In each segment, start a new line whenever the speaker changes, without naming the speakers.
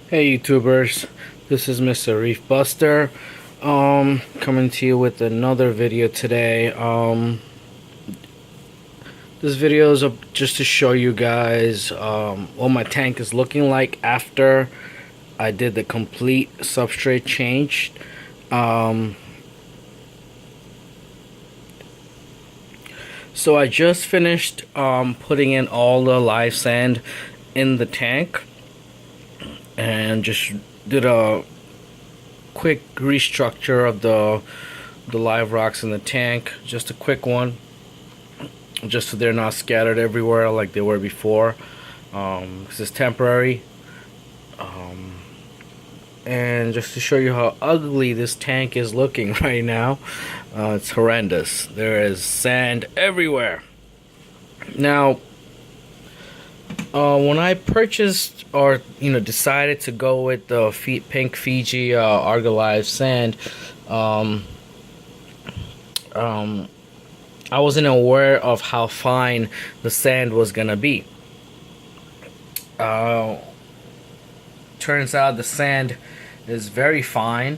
Hey YouTubers, this is Mr. Reef Buster, coming to you with another video today. This video is just to show you guys what my tank is looking like after I did the complete substrate change. So I just finished putting in all the live sand in the tank, and just did a quick restructure of the live rocks in the tank. Just a quick one, just so they're not scattered everywhere like they were before, because it's temporary. And just to show you how ugly this tank is looking right now, it's horrendous. There is sand everywhere. Now, when I purchased or decided to go with the pink Fiji Argolive sand, I wasn't aware of how fine the sand was gonna be. Turns out the sand is very fine.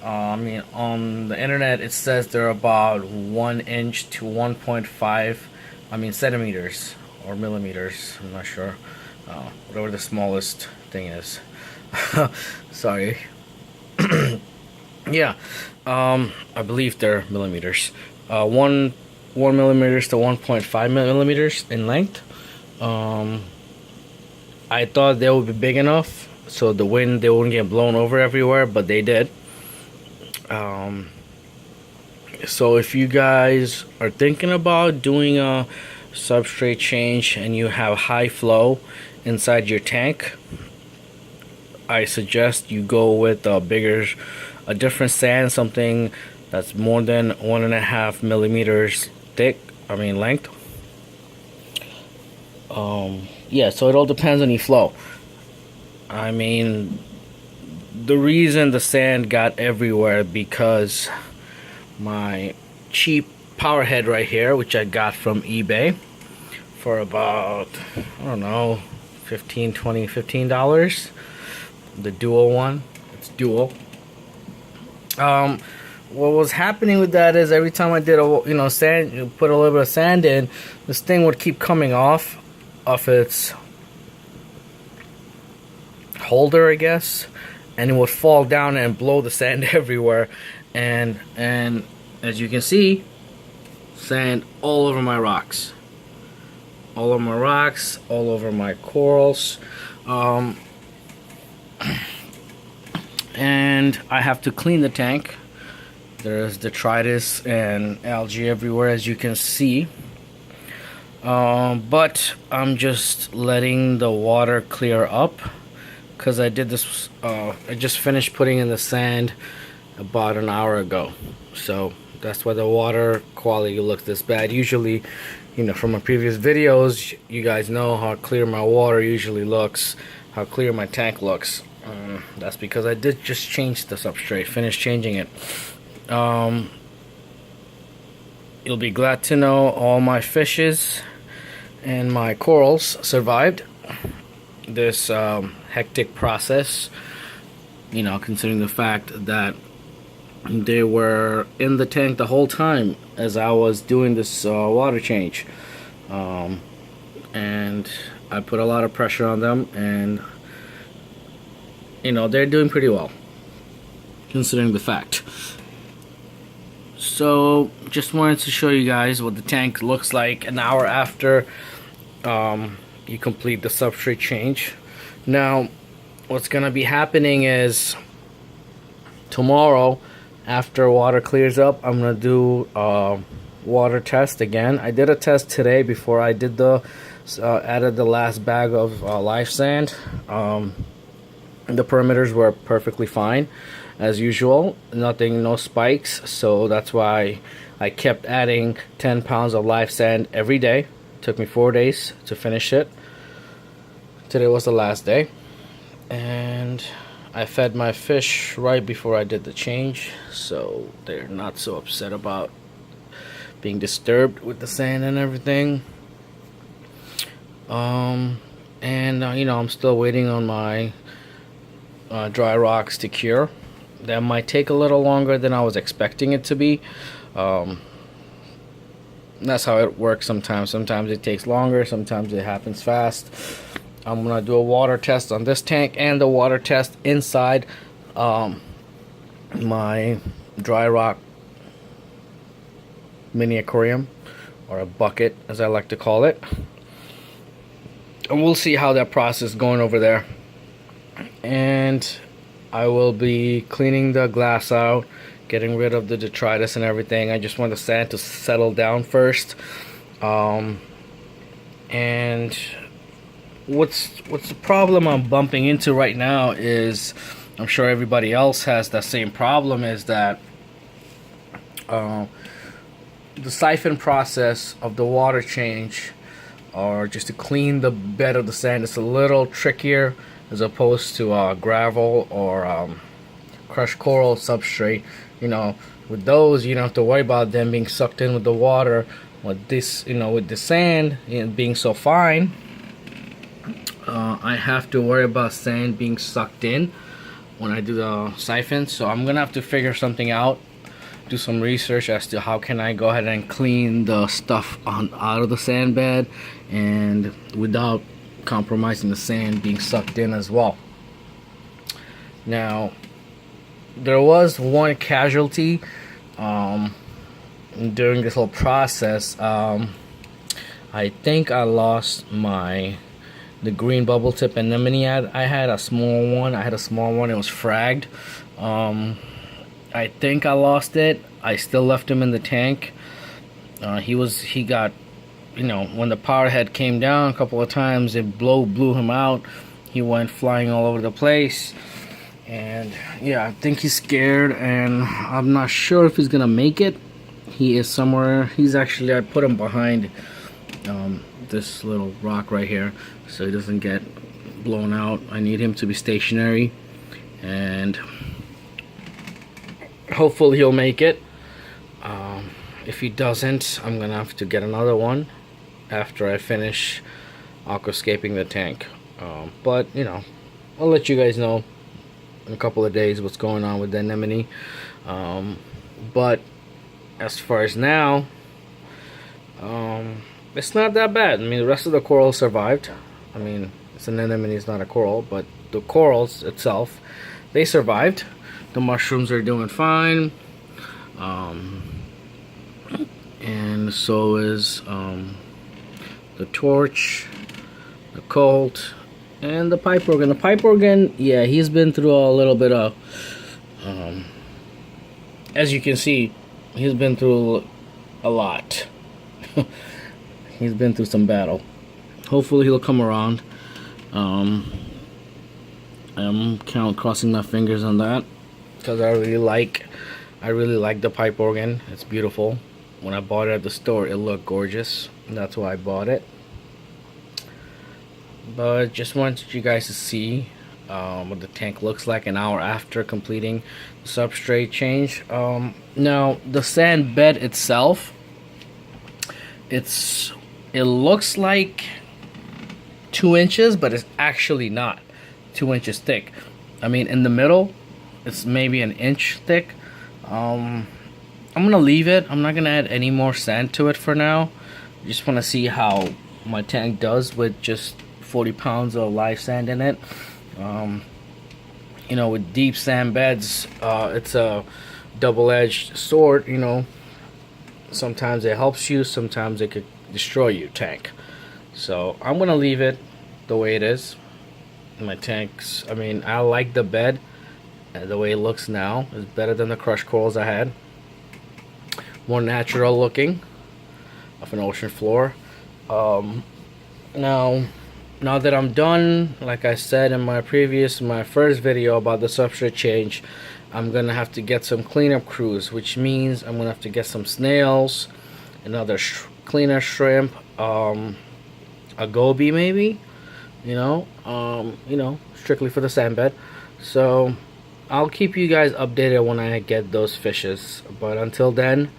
I mean, on the internet it says they're about 1 inch to 1.5, centimeters or millimeters. I'm not sure. Whatever the smallest thing is. Sorry. Yeah. I believe they're millimeters. 1 millimeters to 1.5 millimeters in length. I thought they would be big enough so the wind they wouldn't get blown over everywhere, but they did. So if you guys are thinking about doing a substrate change and you have high flow inside your tank, I suggest you go with a different sand, something that's more than 1.5 millimeters thick, length. Yeah, so it all depends on your flow. The reason the sand got everywhere because my cheap power head right here, which I got from eBay for about, I don't know, $15, the dual one. It's dual. What was happening with that is every time I did sand, put a little bit of sand in, this thing would keep coming off its holder, I guess, and it would fall down and blow the sand everywhere. And as you can see, sand all over my rocks, all over my corals. And I have to clean the tank. There's detritus and algae everywhere, as you can see. But I'm just letting the water clear up because I did this. I just finished putting in the sand about an hour ago, so that's why the water quality looks this bad. Usually, from my previous videos, you guys know how clear my water usually looks, how clear my tank looks. That's because I did just change the substrate, finished changing it. You'll be glad to know all my fishes and my corals survived this hectic process, considering the fact that they were in the tank the whole time as I was doing this water change. And I put a lot of pressure on them, and they're doing pretty well considering the fact. So just wanted to show you guys what the tank looks like an hour after you complete the substrate change. Now what's gonna be happening is tomorrow, after water clears up, I'm gonna do a water test again. I did a test today before I did added the last bag of live sand. The perimeters were perfectly fine as usual, no spikes, so that's why I kept adding 10 pounds of live sand every day. Took me 4 days to finish it. Today was the last day, and I fed my fish right before I did the change, so they're not so upset about being disturbed with the sand and everything. And I'm still waiting on my dry rocks to cure. That might take a little longer than I was expecting it to be. That's how it works sometimes. Sometimes it takes longer, sometimes it happens fast. I'm gonna do a water test on this tank and the water test inside my dry rock mini aquarium, or a bucket as I like to call it. And we'll see how that process is going over there. And I will be cleaning the glass out, getting rid of the detritus and everything. I just want the sand to settle down first. And what's the problem I'm bumping into right now is, I'm sure everybody else has the same problem, is that the siphon process of the water change, or just to clean the bed of the sand, is a little trickier as opposed to gravel or crushed coral substrate. You know, with those you don't have to worry about them being sucked in with the water. With this, you know, with the sand being so fine, I have to worry about sand being sucked in when I do the siphon. So I'm gonna have to figure something out, do some research as to how can I go ahead and clean the stuff out of the sand bed and without compromising the sand being sucked in as well. Now, there was one casualty during this whole process. I think I lost the green bubble tip anemone. I had a small one. It was fragged. I think I lost it. I still left him in the tank. He got, you know, when the power head came down a couple of times, it blew him out. He went flying all over the place. And yeah, I think he's scared, and I'm not sure if he's gonna make it. He is somewhere. He's actually, I put him behind this little rock right here so he doesn't get blown out. I need him to be stationary, and hopefully he'll make it. If he doesn't, I'm gonna have to get another one after I finish aquascaping the tank. But you know, I'll let you guys know in a couple of days what's going on with the anemone. But as far as now, it's not that bad. I mean, the rest of the coral survived. I mean, it's an anemone, it's not a coral, but the corals itself, they survived. The mushrooms are doing fine, and so is the torch, the colt, and the pipe organ. The pipe organ, yeah, he's been through a little bit of, as you can see, he's been through a lot. He's been through some battle. Hopefully he'll come around. I'm crossing my fingers on that, because I really like the pipe organ. It's beautiful. When I bought it at the store, it looked gorgeous, and that's why I bought it. But just wanted you guys to see what the tank looks like an hour after completing the substrate change. Now the sand bed itself, it looks like 2 inches, but it's actually not 2 inches thick. I mean, in the middle it's maybe an inch thick. I'm gonna leave it. I'm not gonna add any more sand to it for now. I just want to see how my tank does with just 40 pounds of live sand in it. You know, with deep sand beds, it's a double-edged sword. You know, sometimes it helps you, sometimes it could destroy your tank. So I'm gonna leave it the way it is. My tanks, I mean, I like the bed the way it looks now. It's better than the crushed corals I had. More natural looking of an ocean floor. Now that I'm done, like I said in my first video about the substrate change, I'm gonna have to get some cleanup crews, which means I'm gonna have to get some snails, another cleaner shrimp, a goby maybe, you know, strictly for the sand bed. So I'll keep you guys updated when I get those fishes. But until then,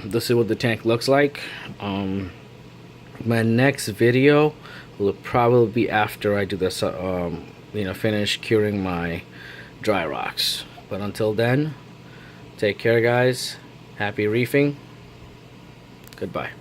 this is what the tank looks like. My next video will probably be after I do this finish curing my dry rocks. But until then, take care, guys. Happy reefing. Goodbye.